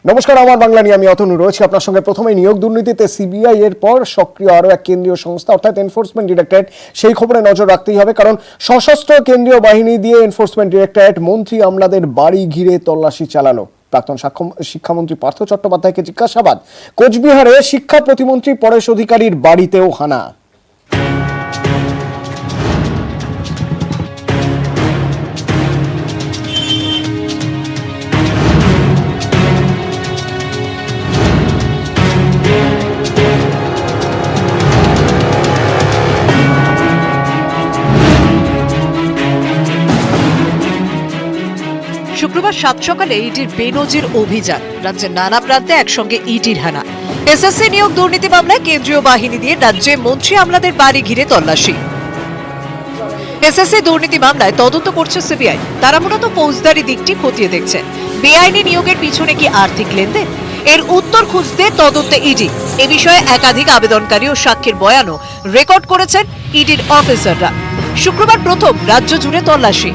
নমস্কার, আমার বাংলা নিয়ে আমি অতনু রয়েছি আপনার সঙ্গে। প্রথমে নিয়োগ দুর্নীতিতে সিবিআই এর পর সক্রিয় আরও এক কেন্দ্রীয় সংস্থা অর্থাৎ এনফোর্সমেন্ট ডিরেক্টরেট। সেই খবরে নজর রাখতেই হবে, কারণ সশস্ত্র কেন্দ্রীয় বাহিনী দিয়ে এনফোর্সমেন্ট ডিরেক্টরেট মন্ত্রী আমলাদের বাড়ি ঘিরে তল্লাশি চালালো। প্রাক্তন শিক্ষামন্ত্রী পার্থ চট্টোপাধ্যায়কে জিজ্ঞাসাবাদ। কোচবিহারে শিক্ষা প্রতিমন্ত্রী পরেশ অধিকারীর বাড়িতেও হানা। শুক্রবার সাত সকালে ইডির বেনজির অভিযান। রাজ্যের নানা প্রান্তে একসঙ্গে ইডির হানা। এসএসসি নিয়োগ দুর্নীতি মামলায় কেন্দ্রীয় বাহিনী দিয়ে রাজ্যে মন্ত্রী আমলাদের বাড়ি ঘিরে তল্লাশি। এসএসসি দুর্নীতি মামলায় তদন্ত করছে সিবিআই। তারা মূলত ফৌজদারি দিকটি খতিয়ে দেখছে। বেআইনি নিয়োগের পিছনে কি আর্থিক লেনদেন, এর উত্তর খুঁজতে তদন্তে ইডি। এ বিষয়ে একাধিক আবেদনকারী ও সাক্ষীর বয়ানও রেকর্ড করেছেন ইডির অফিসাররা। শুক্রবার প্রথম রাজ্য জুড়ে তল্লাশি।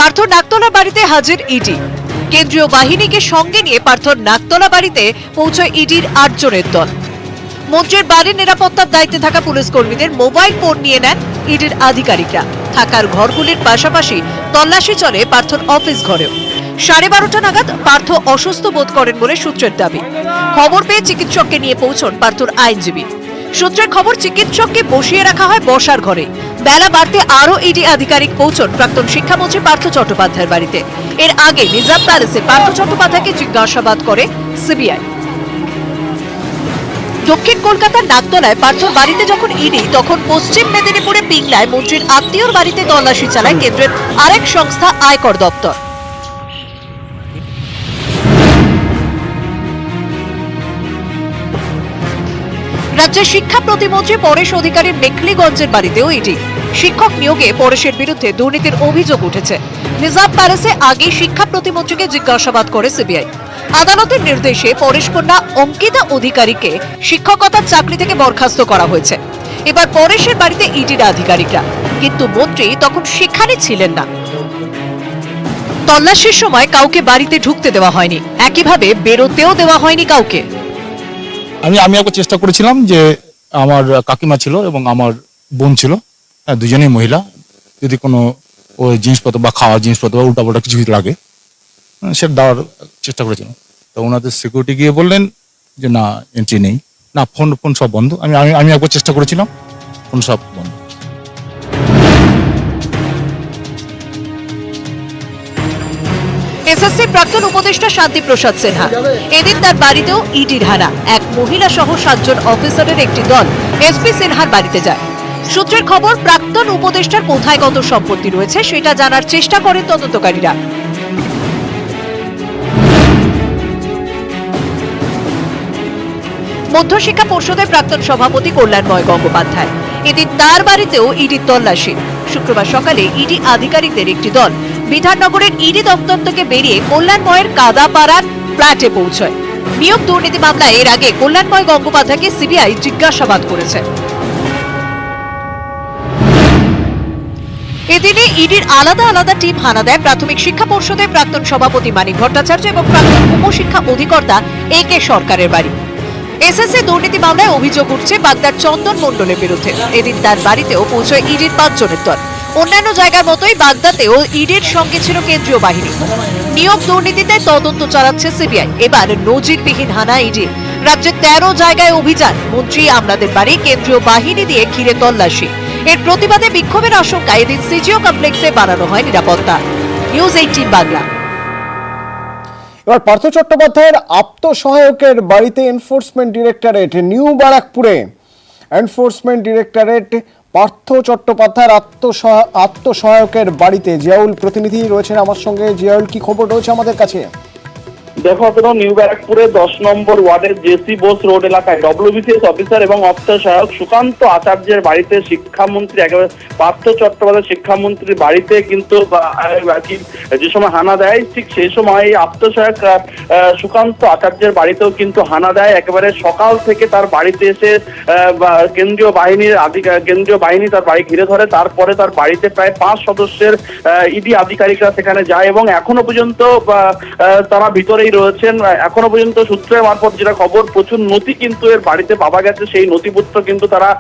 পার্থ নাকতলা বাড়িতে হাজির ইডি। কেন্দ্রীয় বাহিনীকে সঙ্গে নিয়ে পার্থর নাকতলা বাড়িতে পৌঁছয় ইডির ৮ জনের দল। মন্ত্রীর বাড়ির নিরাপত্তার দায়িত্বে থাকা পুলিশ কর্মীদের মোবাইল ফোন নিয়ে নেন ইডির আধিকারিকরা। থাকার ঘরগুলির পাশাপাশি তল্লাশি চলে পার্থর অফিস ঘরেও। 12:30 নাগাদ পার্থ অসুস্থ বোধ করেন বলে সূত্রের দাবি। খবর পেয়ে চিকিৎসককে নিয়ে পৌঁছন পার্থর আইনজীবী। সূত্রের খবর, চিকিৎসককে বসিয়ে রাখা হয় বসার ঘরে। বেলা বাড়তে আরও ইডি আধিকারিক পৌঁছন প্রাক্তন শিক্ষামন্ত্রী পার্থ চট্টোপাধ্যায়ের বাড়িতে। এর আগে নিজাম প্যালেসে পার্থ চট্টোপাধ্যায়কে জিজ্ঞাসাবাদ করে সিবিআই। দক্ষিণ কলকাতার নাকতলায় পার্থর বাড়িতে যখন ইডি, তখন পশ্চিম মেদিনীপুরে পিংলায় মন্ত্রীর আত্মীয়র বাড়িতে তল্লাশি চালায় কেন্দ্রের আরেক সংস্থা আয়কর দপ্তর। রাজ্যের শিক্ষা প্রতিমন্ত্রী পরেশ অধিকারীর মেখলিগঞ্জের বাড়িতেও ইডি। শিক্ষক নিয়োগে পরেশের বিরুদ্ধে দুর্নীতির অভিযোগ উঠেছে। নিজাম প্যালেসে আগে শিক্ষা প্রতিমন্ত্রীকে জিজ্ঞাসাবাদ করে সিবিআই। আদালতের নির্দেশে পরেশ কন্যা অঙ্কিতা অধিকারীকে শিক্ষকতার চাকরি থেকে বরখাস্ত করা হয়েছে। এবার পরেশের বাড়িতে ইডির আধিকারিকরা, কিন্তু মন্ত্রী তখন সেখানে ছিলেন না। তল্লাশির সময় কাউকে বাড়িতে ঢুকতে দেওয়া হয়নি, একইভাবে বেরোতেও দেওয়া হয়নি কাউকে। আমি একবার চেষ্টা করেছিলাম যে আমার কাকিমা ছিল এবং আমার বোন ছিল, দুজনেই মহিলা, যদি কোনো ওই জিনিসপত্র বা খাওয়ার জিনিসপত্র বা উল্টাপাল্টা কিছু লাগে সেটা দেওয়ার চেষ্টা করেছিলাম। তো ওনাদের সিকিউরিটি গিয়ে বললেন যে না, এন্ট্রি নেই, না ফোন সব বন্ধ। আমি একবার চেষ্টা করেছিলাম, ফোন সব বন্ধ। এসএসসি প্রাক্তন উপদেষ্টা শান্তি প্রসাদ সিনহা, এদিন তার বাড়িতেও ইডির হানা। এক মহিলা সহ 7 জন অফিসারের একটি দল এসপি সিনহার বাড়িতে যায়। সূত্রের খবর, প্রাক্তন উপদেষ্টার কোথায় কত সম্পত্তি রয়েছে সেটা জানার চেষ্টা করেন তদন্তকারীরা। মধ্যশিক্ষা পর্ষদের প্রাক্তন সভাপতি কল্যাণময় গঙ্গোপাধ্যায়, এদিন তার বাড়িতেও ইডির তল্লাশি। শুক্রবার সকালে ইডি আধিকারিকদের একটি দল বিধাননগরের ইডি দপ্তর থেকে বেরিয়ে কল্যাণময়ের কাদাপাড়ার ফ্ল্যাটে পৌঁছয়। নিয়োগ দুর্নীতি মামলায় এর আগে কল্যাণময় গঙ্গোপাধ্যায়কে সিবিআই জিজ্ঞাসাবাদ করেছে। এদিনে ইডির আলাদা আলাদা টিম হানা দেয় প্রাথমিক শিক্ষা পর্ষদের প্রাক্তন সভাপতি মানিক ভট্টাচার্য এবং প্রাক্তন উপশিক্ষা অধিকর্তা একে সরকারের বাড়ি। এসএসসি দুর্নীতি মামলায় অভিযোগ উঠছে বাগদার চন্দন মণ্ডলের বিরুদ্ধে। এদিন তার বাড়িতেও পৌঁছয় ইডির 5 জনের দল। অন্যান্য জায়গার মতোই বাগদাতেও ইডির সঙ্গে ছিল কেন্দ্রীয় বাহিনী। নিয়োগ দুর্নীতিতে তদন্ত চালাচ্ছে সিবিআই। এবার নজিরবিহীন হানা ইডি। রাজ্যের 13 জায়গায় অভিযান, মন্ত্রী আমলাদের বাড়ি কেন্দ্রীয় বাহিনী দিয়ে ঘিরে তল্লাশি। এর প্রতিবাদে বিক্ষোভের আশঙ্কায় এদিন সিজিও কমপ্লেক্সে বাড়ানো হয় নিরাপত্তা। নিউজ 18 বাংলা। এবার পার্থ চট্টোপাধ্যায়ের আত্মসহায়কের বাড়িতে এনফোর্সমেন্ট ডিরেক্টরেট। নিউ বারাকপুরে এনফোর্সমেন্ট ডিরেক্টরেট পার্থ চট্টোপাধ্যায়ের আত্মসহায়কের বাড়িতে। জিয়াউল প্রতিনিধি রয়েছেন আমার সঙ্গে। জিয়াউল, কি খবর রয়েছে আমাদের কাছে? দেখো আপনারা নিউ ব্যারাকপুরে 10 নম্বর ওয়ার্ডের জেসি বোস রোড এলাকায় ডব্লিউবিসিএস অফিসার এবং অফিসার সহায়ক সুকান্ত আচার্যের বাড়িতে শিক্ষামন্ত্রী একেবারে পার্থ চট্টোপাধ্যায় শিক্ষামন্ত্রীর বাড়িতে কিন্তু যে সময় হানা দেয়, ঠিক সেই সময় এই আত্মসহায়ক সুকান্ত আচার্যের বাড়িতেও কিন্তু হানা দেয়। একেবারে সকাল থেকে তার বাড়িতে এসে কেন্দ্রীয় বাহিনী তার বাড়ি ঘিরে ধরে। তারপরে তার বাড়িতে প্রায় 5 সদস্যের ইডি আধিকারিকরা সেখানে যায় এবং এখনো পর্যন্ত তারা ভিতরেই রয়েছেন। এখনো পর্যন্ত সূত্রের মারফত যেটা খবর, প্রচুর নথি কিন্তু এর বাড়িতে পাওয়া গেছে। সেই নথিপত্র কিন্তু তারা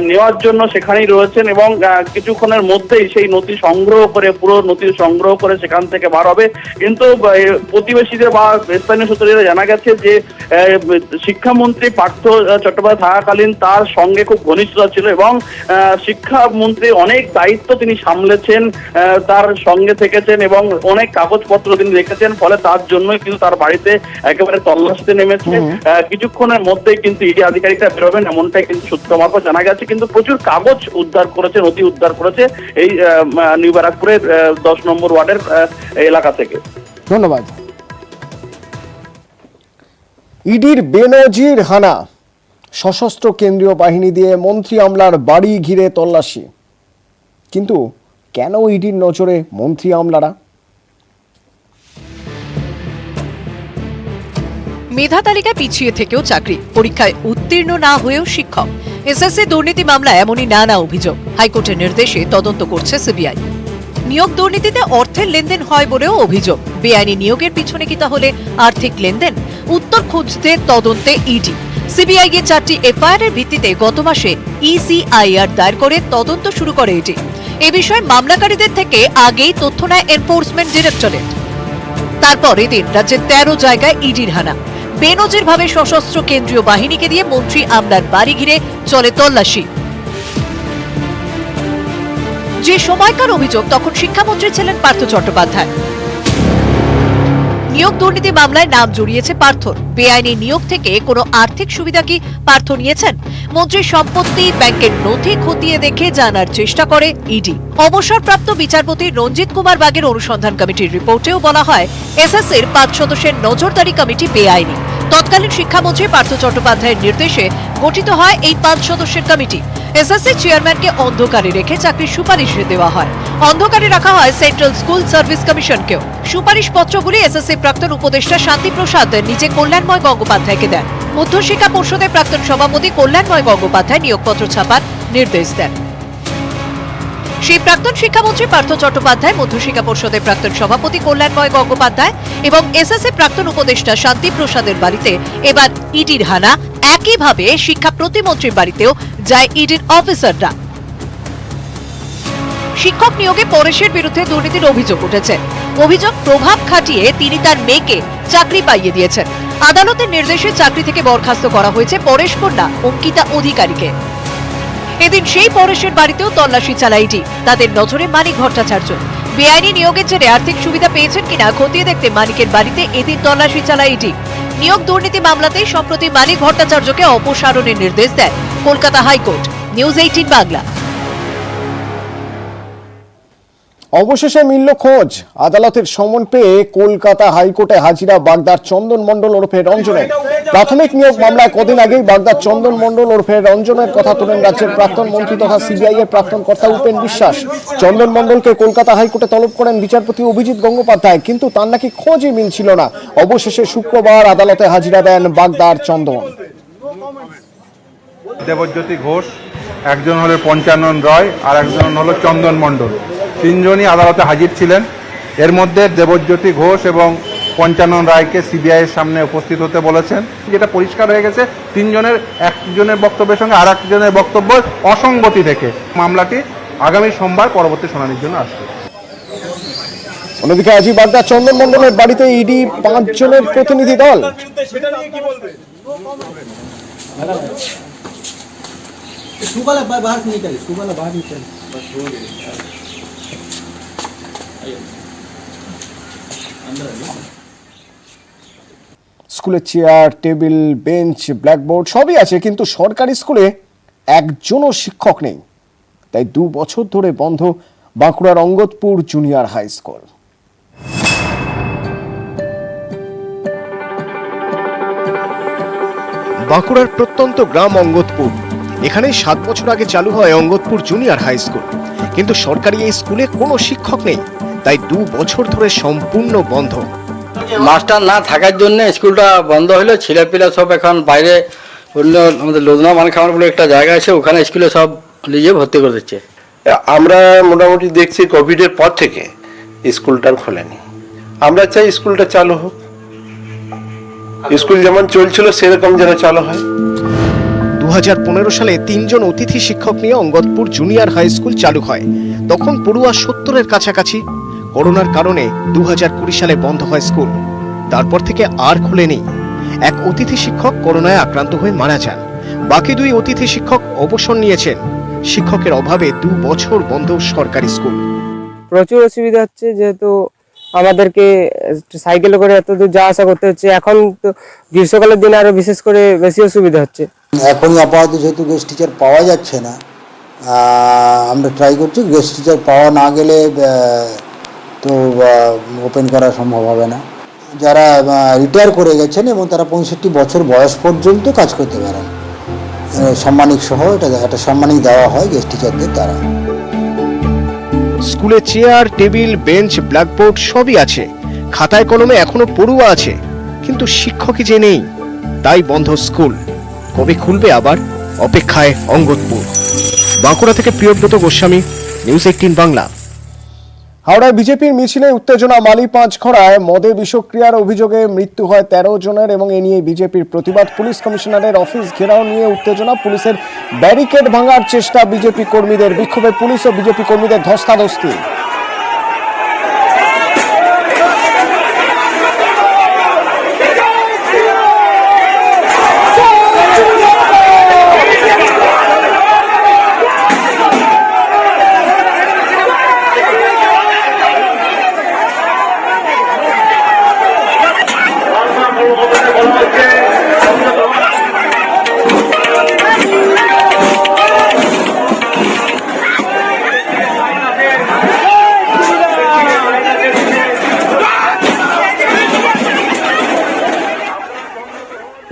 নেওয়ার জন্য সেখানেই রয়েছেন এবং কিছুক্ষণের মধ্যেই সেই নথি সংগ্রহ করে, পুরো নথি সংগ্রহ করে সেখান থেকে বার হবে। কিন্তু প্রতিবেশীদের বা স্থানীয় সূত্রে জানা গেছে যে শিক্ষামন্ত্রী পার্থ চট্টোপাধ্যায় থাকাকালীন তার সঙ্গে খুব ঘনিষ্ঠতা ছিল এবং শিক্ষামন্ত্রী অনেক দায়িত্ব তিনি সামলেছেন, তার সঙ্গে থেকেছেন এবং অনেক কাগজপত্র তিনি রেখেছেন। ফলে তার জন্যই কিন্তু তার বাড়িতে একেবারে তল্লাশিতে নেমেছে। কিছুক্ষণের মধ্যেই কিন্তু ইডি আধিকারিকরা বেরোবেন এমনটাই কিন্তু সূত্র মারফত জানা গেছে। কিন্তু প্রচুর কাগজ উদ্ধার করেছে, নথি উদ্ধার করেছে এই নিউ ব্যারাকপুরের 10 নম্বর ওয়ার্ডের এলাকা থেকে। ধন্যবাদ। ইডির বেনজির হানা, সশস্ত্র কেন্দ্রীয় বাহিনী দিয়ে মন্ত্রী আমলার বাড়ি ঘিরে তল্লাশি, কিন্তু কেন ইডির নজরে মন্ত্রী আমলারা? মেধা তালিকায় পিছিয়ে থেকেও চাকরি, পরীক্ষায় উত্তীর্ণ না হয়েও শিক্ষক, এসএসসি দুর্নীতি মামলা এমনই নানা অভিযোগ। হাইকোর্টের নির্দেশে তদন্ত করছে সিবিআই। নিয়োগ দুর্নীতিতে অর্থের লেনদেন হয় বলেও অভিযোগ। বেআইনি নিয়োগের পিছনে কি তাহলে আর্থিক লেনদেন? উত্তর খুঁজতে তদন্তে ইডি। সিবিআই এর 4টি এফআইআর এর ভিত্তিতে গত মাসে ইসিআইআর দায়ের করে তদন্ত শুরু করে ইডি। এ বিষয়ে মামলাকারীদের থেকে আগেই তথ্য নেয় এনফোর্সমেন্ট ডিরেক্টরেট। তারপর এদিন রাজ্যের 13 জায়গায় ইডির হানা। বেনজিরভাবে সশস্ত্র কেন্দ্রীয় বাহিনীকে দিয়ে মন্ত্রী আমলার বাড়ি ঘিরে চলে তল্লাশি। যে সময়কার অভিযোগ, তখন শিক্ষামন্ত্রী ছিলেন পার্থ চট্টোপাধ্যায়। নিয়োগ দুর্নীতি মামলায় নাম জড়িয়েছে পার্থর। বেআইনি নিয়োগ থেকে কোনো আর্থিক সুবিধা কি পার্থ নিয়েছেন? মন্ত্রীর সম্পত্তি, ব্যাংকের নথি খতিয়ে দেখে জানার চেষ্টা করে ইডি। অবসরপ্রাপ্ত বিচারপতি রঞ্জিত কুমার বাগের অনুসন্ধান কমিটির রিপোর্টেও বলা হয়, এসএসসির 5 সদস্যের নজরদারি কমিটি বেআইনি। তৎকালীন শিক্ষামন্ত্রী পার্থ চট্টোপাধ্যায়ের নির্দেশে গঠিত হয় এই 5 সদস্যের কমিটি। এসএসসি চেয়ারম্যানকে অন্ধকারে রেখে চাকরির সুপারিশ দেওয়া হয়। অন্ধকারে রাখা হয় সেন্ট্রাল স্কুল সার্ভিস কমিশনকেও। সুপারিশ পত্রগুলি এসএসসি প্রাক্তন উপদেষ্টা শান্তিপ্রসাদ নিজে কল্যাণময় গঙ্গোপাধ্যায়কে দেন। মধ্যশিক্ষা পর্ষদের প্রাক্তন সভাপতি কল্যাণময় গঙ্গোপাধ্যায় নিয়োগপত্র ছাপার নির্দেশ দেন। সেই প্রাক্তন শিক্ষামন্ত্রী পার্থ চট্টোপাধ্যায়, মধ্যশিক্ষা পর্ষদের প্রাক্তন সভাপতি কল্যাণময় গঙ্গোপাধ্যায় এবং এসএসসি প্রাক্তন উপদেষ্টা শান্তিপ্রসাদের বাড়িতে এবার ইডির হানা। একইভাবে শিক্ষা প্রতিমন্ত্রীর বাড়িতেও যায় ইডির অফিসাররা। শিক্ষক নিয়োগে পরেশের বিরুদ্ধে দুর্নীতির অভিযোগ উঠেছে। অভিযোগ, প্রভাব খাটিয়ে তিনি তার মেয়েকে চাকরি পাইয়ে দিয়েছেন। আদালতের নির্দেশে চাকরি থেকে বরখাস্ত করা হয়েছে পরেশ কন্যা অঙ্কিতা অধিকারীকে। এদিন সেই পরেশের বাড়িতেও তল্লাশি চালায় ইডি। তাদের নজরে মানিক ভট্টাচার্য। বেআইনি নিয়োগের জেরে আর্থিক সুবিধা পেয়েছেন কিনা খতিয়ে দেখতে মানিকের বাড়িতে এদিন তল্লাশি চালায় ইডি। নিয়োগ দুর্নীতি মামলাতেই সম্প্রতি মানিক ভট্টাচার্যকে অপসারণের নির্দেশ দেয় কলকাতা হাইকোর্ট। নিউজ 18 বাংলা। অবশেষে মিলল খোঁজ। আদালতের সমন পেয়ে কলকাতা হাইকোর্টে হাজিরা বাগদার চন্দন মণ্ডল ওরফে রঞ্জনের। প্রাথমিক নিয়োগ মামলায় কদিন আগেই বাগদার চন্দন মণ্ডল ওরফে রঞ্জনের কথা তোলেন রাজ্যের প্রাক্তন মন্ত্রী তথা সিবিআই এর প্রাক্তন কর্তা উপেন বিশ্বাস। চন্দন মণ্ডলকে কলকাতা হাইকোর্টে তলব করেন বিচারপতি অভিজিৎ গঙ্গোপাধ্যায়, কিন্তু তার নাকি খোঁজই মিলছিল না। অবশেষে শুক্রবার আদালতে হাজিরা দেন বাগদার চন্দন। দেবজ্যোতি ঘোষ, একজন হলো পঞ্চানন রয় আর একজন হলো চন্দন মণ্ডল। তিনজনই আদালতে হাজির ছিলেন। এর মধ্যে দেবজ্যোতি ঘোষ এবং পঞ্চানন রায়কে সিবিআই এর সামনে উপস্থিত হতে বলেছেন। যেটা পরিষ্কার হয়ে গেছে, তিনজনের একজনের বক্তব্যের সঙ্গে আর একজনের বক্তব্য অসঙ্গতি থেকে মামলাটি আগামী সোমবার পরবর্তী শুনানির জন্য আসবে। অন্যদিকে আজই বাগদার চন্দন মণ্ডলের বাড়িতে ইডি 5 জনের প্রতিনিধি দল। স্কুলের চেয়ার, টেবিল, বেঞ্চ, ব্ল্যাকবোর্ড সবই আছে, কিন্তু সরকারি স্কুলে একজনও শিক্ষক নেই। তাই 2 বছর ধরে বন্ধ বাঁকুড়ার অঙ্গদপুর জুনিয়র হাই স্কুল। বাঁকুড়ার প্রত্যন্ত গ্রাম অঙ্গদপুর। এখানে 7 বছর আগে চালু হয় অঙ্গদপুর জুনিয়র হাই স্কুল, কিন্তু সরকারি এই স্কুলে কোনো শিক্ষক নেই, তাই 2 বছর ধরে সম্পূর্ণ বন্ধ। মাস্টার না থাকার জন্য স্কুলটা বন্ধ হলো। ছেলেপিলা সব এখন বাইরে অন্য আমাদের লোদনা মানখামার বলে একটা জায়গা আছে, ওখানে স্কুলে সব নিজে ভর্তি করে দিচ্ছে। আমরা মোটামুটি দেখছি কোভিডের পর থেকে স্কুলটার খোলেনি। আমরা চাই স্কুলটা চালু হোক, স্কুল যেমন চলছিল সেরকম যেন চালু হয়। 2015 সালে 3 জন অতিথি শিক্ষক নিয়ে অঙ্গদপুর জুনিয়র হাই স্কুল চালু হয়। তখন পড়ুয়া 70-এর কাছাকাছি। করোনার কারণে 2020 সালে বন্ধ হয় স্কুল। তারপর থেকে আর খোলেনি। এক অতিথি শিক্ষক করোনায় আক্রান্ত হয়ে মারা যান। বাকি 2 অতিথি শিক্ষক অবসর নিয়েছেন। শিক্ষকের অভাবে 2 বছর বন্ধ সরকারি স্কুল। প্রচুর অসুবিধা হচ্ছে, যেহেতু আমাদেরকে সাইকেলে করে এত দূর যাওয়া আসা করতে হচ্ছে। এখন তো গ্রীষ্মকালের দিনে আরো বিশেষ করে বেশি অসুবিধা হচ্ছে। এখনই আপাতত যেহেতু গেস্ট টিচার পাওয়া যাচ্ছে না, আমরা ট্রাই করছি। গেস্ট টিচার পাওয়া না গেলে তো ওপেন করা সম্ভব হবে না। যারা রিটায়ার করে গেছেন এবং তারা 65 বছর বয়স পর্যন্ত কাজ করতে পারেন, সাম্মানিক সহ এটা একটা সাম্মানিক দেওয়া হয় গেস্ট টিচারদের দ্বারা। স্কুলে চেয়ার, টেবিল, বেঞ্চ, ব্ল্যাকবোর্ড সবই আছে। খাতায় কলমে এখনো পড়ুয়া আছে, কিন্তু শিক্ষকই যে নেই, তাই বন্ধ স্কুল। কবে খুলবে আবার, অপেক্ষায় অঙ্গদপুর। বাঁকুড়া থেকে প্রিয়ব্রত গোস্বামী, নিউজ 18 বাংলা। হাওড়ায় বিজেপির মিছিলে উত্তেজনা। মালি পাঁচখড়ায় মদে বিষক্রিয়ার অভিযোগে মৃত্যু হয় 13 জনের এবং এ নিয়ে বিজেপির প্রতিবাদ। পুলিশ কমিশনারের অফিস ঘেরাও নিয়ে উত্তেজনা। পুলিশের ব্যারিকেড ভাঙার চেষ্টা বিজেপি কর্মীদের। বিক্ষোভে পুলিশ ও বিজেপি কর্মীদের ধস্তাধস্তি।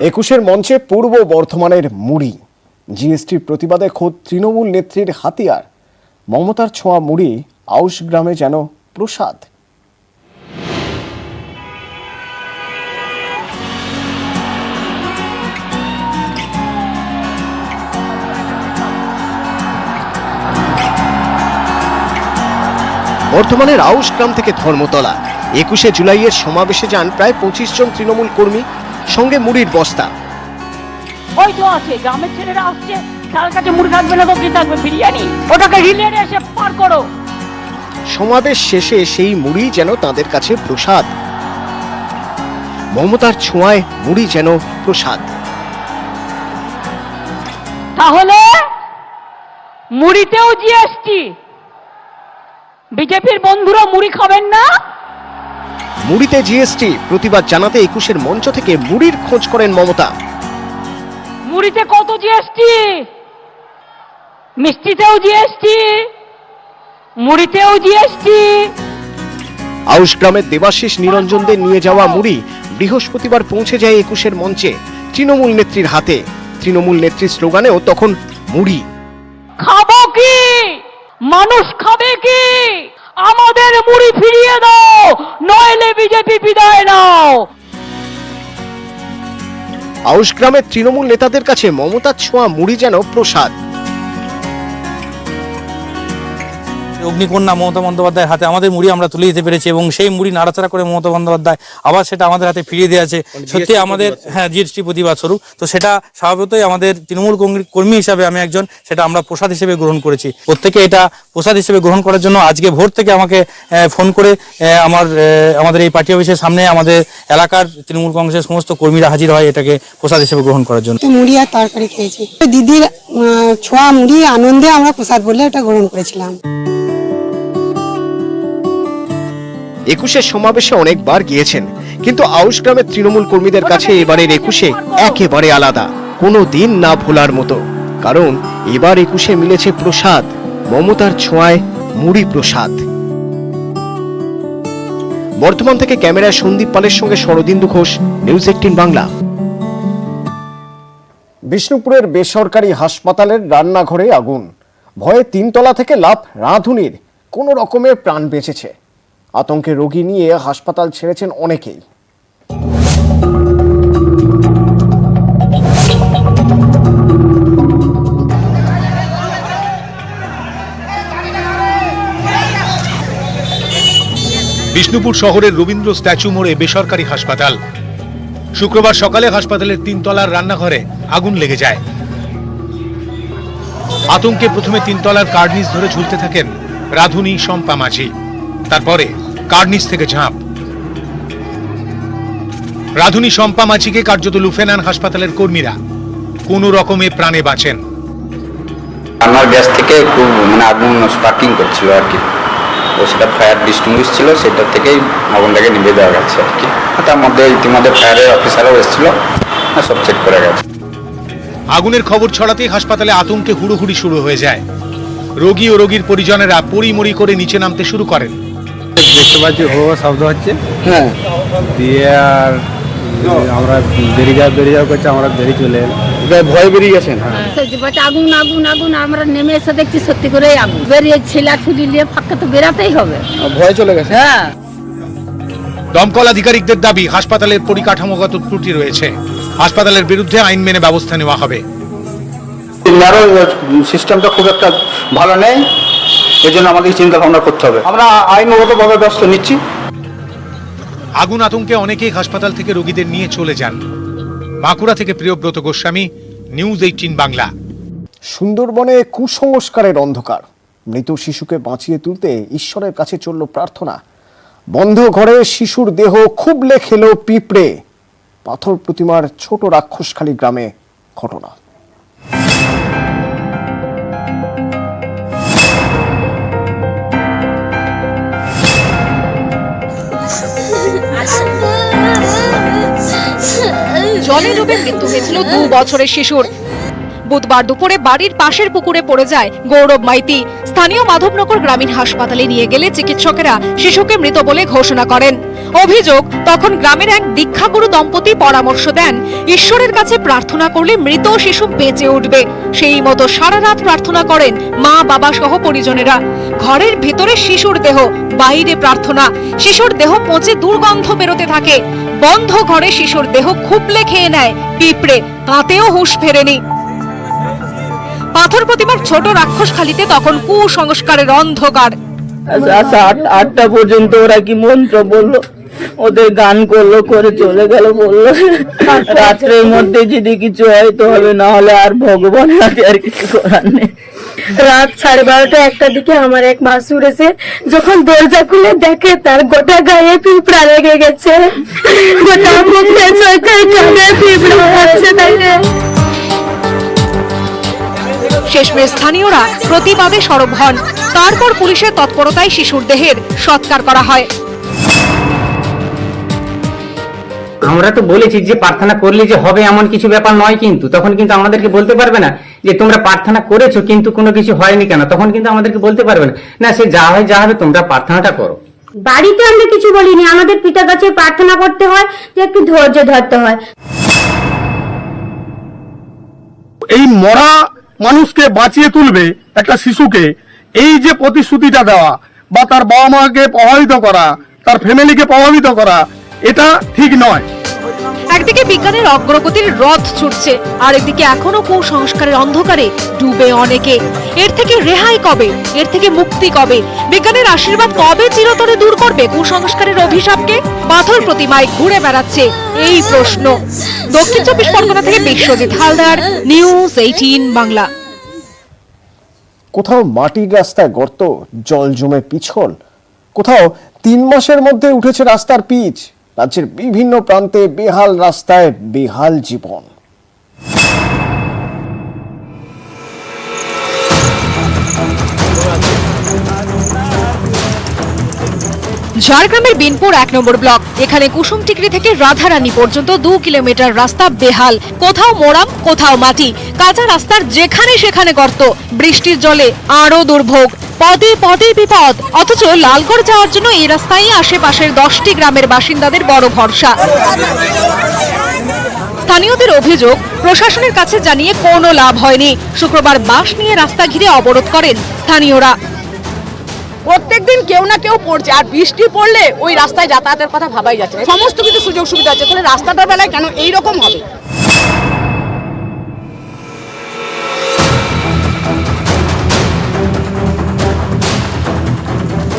একুশের মঞ্চে পূর্ব বর্ধমানের মুড়ি। জিএসটির প্রতিবাদে খোদ তৃণমূল নেত্রীর হাতিয়ার। মমতার ছোঁয়া মুড়ি আউশ গ্রামে যেন প্রসাদ। বর্ধমানের আউশ গ্রাম থেকে ধর্মতলা। 21শে জুলাইয়ের সমাবেশে যান প্রায় 25 জন তৃণমূল কর্মী, সঙ্গে মুড়ির বস্তা। ওই তো আছে গ্রামের ছেলেরা আসছে, তার কাছে মুড়ি থাকবে না তো কি থাকবে, বিরিয়ানি, ওটাকে রিলে এসে পার করো। সমাবেশ শেষে সেই মুড়ি যেন তাদের কাছে প্রসাদ। মমতার ছোঁয়ায় মুড়ি যেন প্রসাদ। তাহলে মুড়িতেও জিএসটি। বিজেপির বন্ধুরা মুড়ি খাবেন না? মুড়িতে জিএসটি প্রতিবাদ জানাতে 21শে মঞ্চ থেকে মুড়ির খোঁজ করেন মমতা। মুড়িতে কত জিএসটি? মিষ্টিতেও জিএসটি, মুড়িতেও জিএসটি। আউশ গ্রামের দেবাশিস নিরঞ্জনদের নিয়ে যাওয়া মুড়ি বৃহস্পতিবার পৌঁছে যায় 21শে মঞ্চে তৃণমূল নেত্রীর হাতে। তৃণমূল নেত্রীর স্লোগানেও তখন মুড়ি। খাবো কি? মানুষ খাবে কি? আমাদের মুড়ি ফিরিয়ে দাও, নইলে বিজেপি বিদায় নাও। আউশ গ্রামের তৃণমূল নেতাদের কাছে মমতার ছোঁয়া মুড়ি যেন প্রসাদ। অগ্নিকন্যা মমতা বন্দ্যোপাধ্যায়ের হাতে আমাদের মুড়ি আমরা তুলে দিতে পেরেছি এবং সেই মুড়ি নাড়াচাড়া করে মমতা বন্দ্যোপাধ্যায় আবার সেটা আমাদের হাতে ফিরিয়ে দিয়েছে। সত্যি আমাদের জিএসটি প্রতিবাদ স্বরূপ। তো সেটা স্বভাবতই আমাদের তৃণমূল কর্মী হিসাবে আমি একজন, সেটা আমরা প্রসাদ হিসেবে গ্রহণ করেছি। প্রত্যেকে এটা প্রসাদ হিসেবে গ্রহণ করার জন্য আজকে ভোর থেকে আমাকে ফোন করে আমাদের এই পার্টি অফিসের সামনে আমাদের এলাকার তৃণমূল কংগ্রেসের সমস্ত কর্মীরা হাজির হয় এটাকে প্রসাদ হিসেবে গ্রহণ করার জন্য। মুড়ি আর তরকারি খেয়েছি। দিদির ছোঁয়া মুড়ি আনন্দে আমরা প্রসাদ বলে এটা গ্রহণ করেছিলাম। 21শে সমাবেশে অনেকবার গিয়েছেন, কিন্তু আউশ গ্রামের তৃণমূল কর্মীদের কাছে এবারের 21শে একেবারে আলাদা, কোনো দিন না ভোলার মতো। কারণ এবার 21শে মিলেছে প্রসাদ, মমতার ছোঁয়ায় মুড়ি প্রসাদ। বর্ধমান থেকে ক্যামেরায় সন্দীপ পালের সঙ্গে শরদিন্দু ঘোষ, নিউজ 18 বাংলা। বিষ্ণুপুরের বেসরকারি হাসপাতালের রান্নাঘরে আগুন, ভয়ে 3 তলা থেকে লাফ রাঁধুনির, কোনো রকমে প্রাণ বেঁচেছে। আতঙ্কে রোগী নিয়ে হাসপাতাল ছেড়েছেন অনেকেই। বিষ্ণুপুর শহরের রবীন্দ্র স্ট্যাচু মোড়ে বেসরকারি হাসপাতাল। শুক্রবার সকালে হাসপাতালের 3 তলার রান্নাঘরে আগুন লেগে যায়। আতঙ্কে প্রথমে 3 তলার কার্নিস ধরে ঝুলতে থাকেন রাঁধুনি শম্পা মাঝি। তারপরে কার্নিস থেকে ঝাঁপ। রাঁধুনি শম্পা মাঝিকে কার্যত লুফে নেন হাসপাতালের কর্মীরা। কোনো রকমে প্রাণে বাঁচেন। আমার গ্যাস থেকে খুব আগুন স্পার্কিং করছিল আর কি, তো সেটা ফায়ার ডিস্টিংগুইশ ছিল, সেটা থেকেই আগুনটাকে নিভে দেওয়া গেছে আর কি। তার মধ্যে ইতিমধ্যে ফায়ারের অফিসারও এসেছিল, সব চেক করে গেছে। আগুনের খবর ছড়াতেই হাসপাতালে আতঙ্কে হুড়োহুড়ি শুরু হয়ে যায়। রোগী ও রোগীর পরিজনেরা পরিমরি করে নিচে নামতে শুরু করেন। দেখতে পাচ্ছি হো শব্দ হচ্ছে, হ্যাঁ, দিয়ে আর আমরা বেরিয়ে যাওয়া করছে, আমরা বেরিয়ে চলে ভয় বেরিয়ে গেছেন। আগুন আগুন আগুন, আমরা নেমে এসে দেখছি সত্যি করে আগুন বেরিয়ে, ছেলা ছুরি নিয়ে ফাঁকা তো বেরাতেই হবে, ভয় চলে গেছে। হ্যাঁ, দমকল আধিকারিকদের দাবি হাসপাতালের পরিকাঠামোগত ত্রুটি রয়েছে। হাসপাতালের বিরুদ্ধে আইন মেনে ব্যবস্থা নেওয়া হবে। সিস্টেমটা খুব একটা ভালো নেই, এই জন্য আমাদের চিন্তা ভাবনা করতে হবে। আমরা আইনগতভাবে ব্যবস্থা নিচ্ছি। আগুন আতঙ্কে অনেকেই হাসপাতাল থেকে রোগীদের নিয়ে চলে যান। বাঁকুড়া থেকে প্রিয়ব্রত গোস্বামী, নিউজ 18 বাংলা। সুন্দরবনে কুসংস্কারের অন্ধকার, মৃত শিশুকে বাঁচিয়ে তুলতে ঈশ্বরের কাছে চলল প্রার্থনা। বন্ধ ঘরে শিশুর দেহ খুবলে খেলো পিঁপড়ে। পাথর প্রতিমার ছোট রাক্ষসখালী গ্রামে ঘটনা। জলে ডুবে মৃত্যু হয়েছিল 2 বছরের শিশুর। বুধবার দুপুরে বাড়ির পাশের পুকুরে পড়ে যায় গৌরব মাইতি। স্থানীয় মাধবনগর গ্রামীণ হাসপাতালে নিয়ে গেলে চিকিৎসকেরা শিশুকে মৃত বলে ঘোষণা করেন। অভিযোগ, তখন গ্রামের এক দীক্ষাগুরু দম্পতি পরামর্শ দেন ঈশ্বরের কাছে প্রার্থনা করলে মৃত শিশু বেঁচে উঠবে। সেই মতো সারা রাত প্রার্থনা করেন মা বাবা সহ পরিজনেরা। ঘরের ভেতরে শিশুর দেহ, বাইরে প্রার্থনা। শিশুর দেহ পচে দুর্গন্ধ বেরোতে থাকে। বন্ধ ঘরে শিশুর দেহ খুবলে খেয়ে নেয় পিঁপড়ে, তাতেও হুঁশ ফেরেনি। পাথর প্রতিমার ছোট রাক্ষসখালীতে তখন কুসংস্কারের অন্ধকার। 8টা পর্যন্ত ওরা কি মন্ত্র বললো, ওদের গান করলো, করে চলে গেল, বললো রাত্রের মধ্যে যদি কিছু হয় তো হবে, না হলে আর ভগবান হাতে আর কিছু করার নেই। রাত 12:30 1টার দিকে আমার এক ভাসুর এসে যখন দরজা খুলে দেখে তার গোটা গায়ে পিঁপড়া লেগে গেছে, গোটা মুখে চোখে কানে পিঁপড়া আছে। শেষমেশ স্থানীয়রা প্রতিবাদে সরব হন। তারপর পুলিশের তৎপরতায় শিশুর দেহের সৎকার করা হয়। আমরা তো বলেছি যে প্রার্থনা করলে যে হবে এমন কিছু ব্যাপার নয়, কিন্তু তখন কিন্তু আমাদেরকে বলতে পারবে না যে তোমরা প্রার্থনা করেছো কিন্তু কোনো কিছু হয়নি কেন, তখন কিন্তু আমাদেরকে বলতে পারবে না, না সে যা হয় যা হবে তোমরা প্রার্থনাটা করো। বাড়িতে আমরা কিছু বলিনি, আমাদের পিতার কাছে প্রার্থনা করতে হয় যে একটু ধৈর্য ধরতে হয়। এই মরা মানুষকে বাঁচিয়ে তুলবে একটা শিশুকে, এই যে প্রতিশ্রুতিটা দেওয়া বা তার বাবা মাকে প্রভাবিত করা, তার ফ্যামিলিকে প্রভাবিত করা, এটা ঠিক নয়। একদিকে বিজ্ঞানের অগ্রগতির রথ ছুটছে, আর একদিকে এখনো কুসংস্কারের অন্ধকারে ডুবে অনেকে। এর থেকে রেহাই কবে? এর থেকে মুক্তি কবে? বিজ্ঞানের আশীর্বাদ কবে চিরতরে দূর করবে কুসংস্কারের অভিশাপকে? পাথর প্রতিমায় ঘুরে বেড়াচ্ছে এই প্রশ্ন। দক্ষিণ 24 পরগনা থেকে বিশ্বজিৎ হালদার, নিউজ 18 বাংলা। কোথাও মাটির রাস্তায় গর্ত, জল জমে পিছল, কোথাও 3 মাসের মধ্যে উঠেছে রাস্তার পিচ। রাজ্যের বিভিন্ন প্রান্তে বেহাল রাস্তায় বেহাল জীবন। ঝাড়গ্রামের বিনপুর 1 নম্বর ব্লক। এখানে কুসুমটিকরি থেকে রাধারানী পর্যন্ত 2 কিলোমিটার রাস্তা বেহাল। কোথাও মোরাম, কোথাও মাটি। কাঁচা রাস্তার যেখানে সেখানে গর্ত। বৃষ্টির জলে আরো দুর্ভোগ। পদে পদে বিপদ। অথচ লালগড় যাওয়ার জন্য এই রাস্তায় আশেপাশের 10টি গ্রামের বাসিন্দাদের বড় ভরসা। স্থানীয়দের অভিযোগ, প্রশাসনের কাছে জানিয়ে কোনো লাভ হয়নি। শুক্রবার বাস নিয়ে রাস্তা ঘিরে অবরোধ করেন স্থানীয়রা। প্রত্যেকদিন কেউ না কেউ পড়ছে, আর বৃষ্টি পড়লে ওই রাস্তায় যাতায়াতের কথা ভাবাই যাচ্ছে না। সমস্ত কিছু সুযোগ সুবিধা আছে, তাহলে রাস্তাটার বেলায় কেন এই রকম হবে?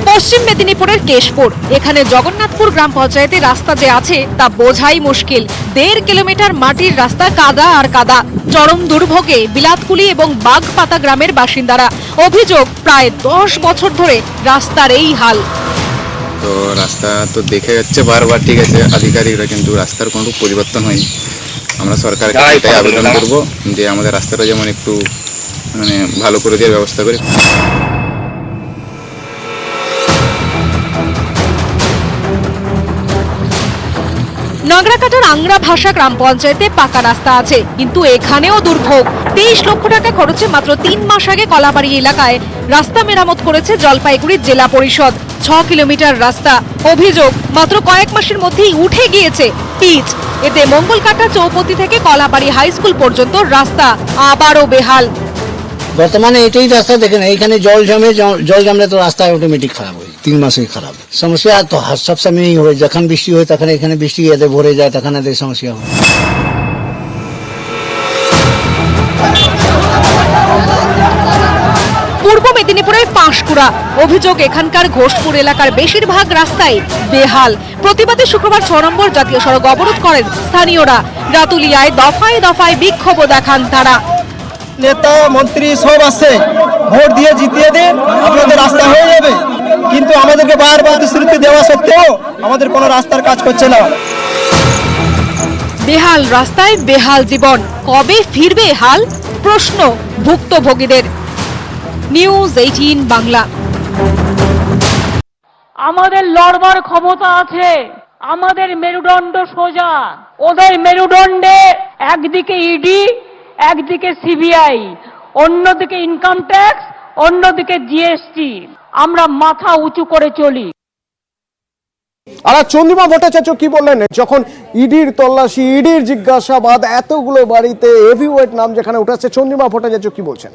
পশ্চিম মেদিনীপুরের কেশপুর, এখানে জগন্নাথপুর গ্রাম পঞ্চায়েতে রাস্তা যে আছে তা বোঝাই মুশকিল। 1.5 কিলোমিটার মাটির রাস্তা, কাদা আর কাদা। চরম দুর্ভোগে বিলাতকুলি এবং বাগপাতা গ্রামের বাসিন্দারা। অভিযোগ, প্রায় 10 বছর ধরে রাস্তার এই হাল। তো রাস্তা তো দেখে যাচ্ছে বারবার, ঠিক আছে আধিকারিকরা, কিন্তু রাস্তার কোনো পরিবর্তন হয়নি। আমরা সরকারকে এটাই আবেদন করব যে আমাদের রাস্তাটা যেমন একটু মানে ভালো করে দেওয়ার ব্যবস্থা করে। নাগরাকাটার আংরা ভাষা গ্রাম পঞ্চায়েতে পাকা রাস্তা আছে, কিন্তু এখানেও দুর্ভোগ। 23 লক্ষ টাকা খরচে মাত্র 3 মাস আগে কলাবাড়ি এলাকায় রাস্তা মেরামত করেছে জলপাইগুড়ির জেলা পরিষদ। 6 কিলোমিটার রাস্তা। অভিযোগ, মাত্র কয়েক মাসের মধ্যেই উঠে গিয়েছে পিচ। এতে মঙ্গলকাটা চৌপতি থেকে কলাবাড়ি হাই স্কুল পর্যন্ত রাস্তা আবারও বেহাল। বর্তমানে এটাই রাস্তা দেখেন, এইখানে জল জমলে তো রাস্তা অটোমেটিক খারাপ হয়, 3 মাসেই খারাপ। সমস্যা তো সব সময় হয়, যখন বৃষ্টি হয় তখন এখানে বৃষ্টি এতে ভরে যায়, তখন এদের সমস্যা হয়। পূর্ব মেদিনীপুরের পাঁশকুড়া, অভিযোগ এখানকার ঘোষপুর এলাকার বেশিরভাগ রাস্তায় বেহাল। প্রতিবাদে শুক্রবার 6 নম্বর জাতীয় সড়ক অবরোধ করেন স্থানীয়রা। রাতুলিয়ায় দফায় দফায় বিক্ষোভ দেখান তারা। নেতা মন্ত্রী সব আসছে, ভোট দিয়ে জিতিয়ে দিন, আপনাদের রাস্তা হয়ে যাবে, কিন্তু আমাদেরকে বারবার প্রতিশ্রুতি দেওয়া সত্ত্বেও আমাদের কোনো রাস্তার কাজ করছে না। বেহাল রাস্তায় বেহাল জীবন, কবে ফিরবে হাল? প্রশ্ন ভুক্তভোগীদের। নিউজ 18 বাংলা। আমাদের লড়বার ক্ষমতা আছে, আমাদের মেরুদণ্ড সোজা। ওদের মেরুদণ্ডে একদিকে ইডি, একদিকে সিবিআই, অন্যদিকে ইনকাম ট্যাক্স, অন্যদিকে জিএসটি। আমরা মাথা উঁচু করে চলি। আর চন্দ্রিমা ভট্টাচার্য কি বললেন যখন ইডির তল্লাশি, ইডির জিজ্ঞাসাবাদ, এতগুলো বাড়িতে হেভিওয়েট নাম যেখানে উঠেছে, চন্দ্রিমা ভট্টাচার্য কি বলছেন?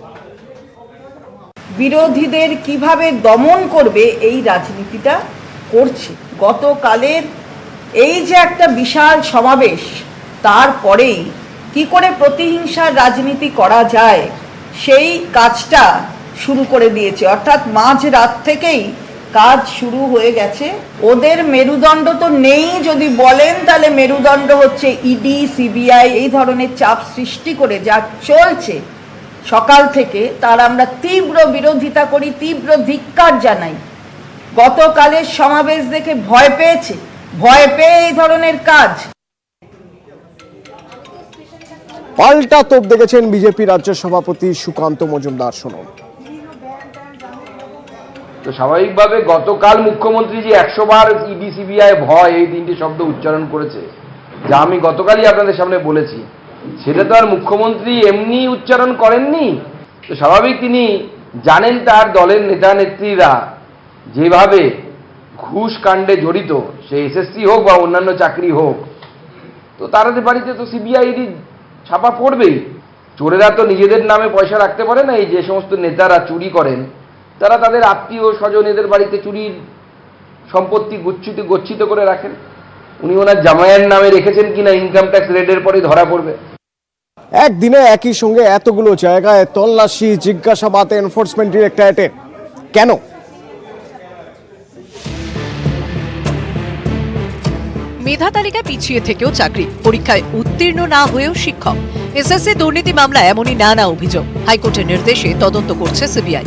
বিরোধীদের কিভাবে দমন করবে এই রাজনীতিটা করছে। গতকালের এই যে একটা বিশাল সমাবেশ, তারপরেই কি করে প্রতিহিংসার রাজনীতি করা যায় সেই কাজটা শুরু করে দিয়েছে। অর্থাৎ মাঝ রাত থেকেই কাজ শুরু হয়ে গেছে। ওদের মেরুদণ্ড তো নেই যদি বলেন, তাহলে মেরুদণ্ড হচ্ছে ইডি, সিবিআই। এই ধরনের চাপ সৃষ্টি করে যা চলছে সকাল থেকে, তার আমরা তীব্র বিরোধিতা করি, তীব্র ধিক্কার জানাই। গতকালের সমাবেশ দেখে ভয় পেয়েছে, ভয় পেয়ে এই ধরনের কাজ। পাল্টা তোপ দেখেছেন বিজেপি রাজ্য সভাপতি সুকান্ত মজুমদার। শুনুন। তো স্বাভাবিকভাবে গতকাল মুখ্যমন্ত্রী যে 100 বার ইডি সিবিআই ভয়, এই 3টি শব্দ উচ্চারণ করেছে, যা আমি গতকালই আপনাদের সামনে বলেছি, সেটা তো আর মুখ্যমন্ত্রী এমনি উচ্চারণ করেননি। তো স্বাভাবিক তিনি জানেন তার দলের নেতা নেত্রীরা যেভাবে ঘুষ কাণ্ডে জড়িত, সে এসএসসি হোক বা অন্যান্য চাকরি হোক, তো তাদের বাড়িতে তো সিবিআই ইডি ছাপা পড়বেই। চোরেরা তো নিজেদের নামে পয়সা রাখতে পারে না। এই যে সমস্ত নেতারা চুরি করেন, তারা তাদের আত্মীয় স্বজন এদের বাড়িতে চুরির সম্পত্তি গচ্ছিত করে রাখেন। উনি ওনার জামাইয়ের নামে রেখেছেন কিনা ইনকাম ট্যাক্স রেডের পরে ধরা পড়বে। একদিনে একই সঙ্গে এতগুলো জায়গায় তল্লাশি, জিজ্ঞাসাবাদ এনফোর্সমেন্ট ডিরেক্টরেটে কেন? মেধা তালিকা পিছিয়ে থেকেও চাকরি, পরীক্ষায় উত্তীর্ণ না হয়েও শিক্ষক। এসএসসি দুর্নীতি মামলা এমনই নানা অভিযোগ। হাইকোর্টের নির্দেশে তদন্ত করছে সিবিআই।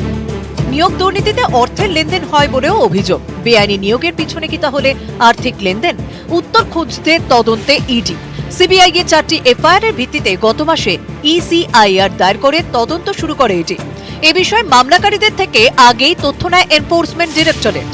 নিয়োগ দুর্নীতিতে অর্থের লেনদেন হয় বলেও অভিযোগ। বেআইনি নিয়োগের পিছনে কি তাহলে আর্থিক লেনদেন? উত্তর খুঁজতে তদন্তে ইডি। সিবিআই এর 4টি এফআইআর এর ভিত্তিতে গত মাসে ইসিআইআর দায়ের করে তদন্ত শুরু করে ইডি। এ বিষয়ে মামলাকারীদের থেকে আগেই তথ্য নেয় এনফোর্সমেন্ট ডিরেক্টরেট।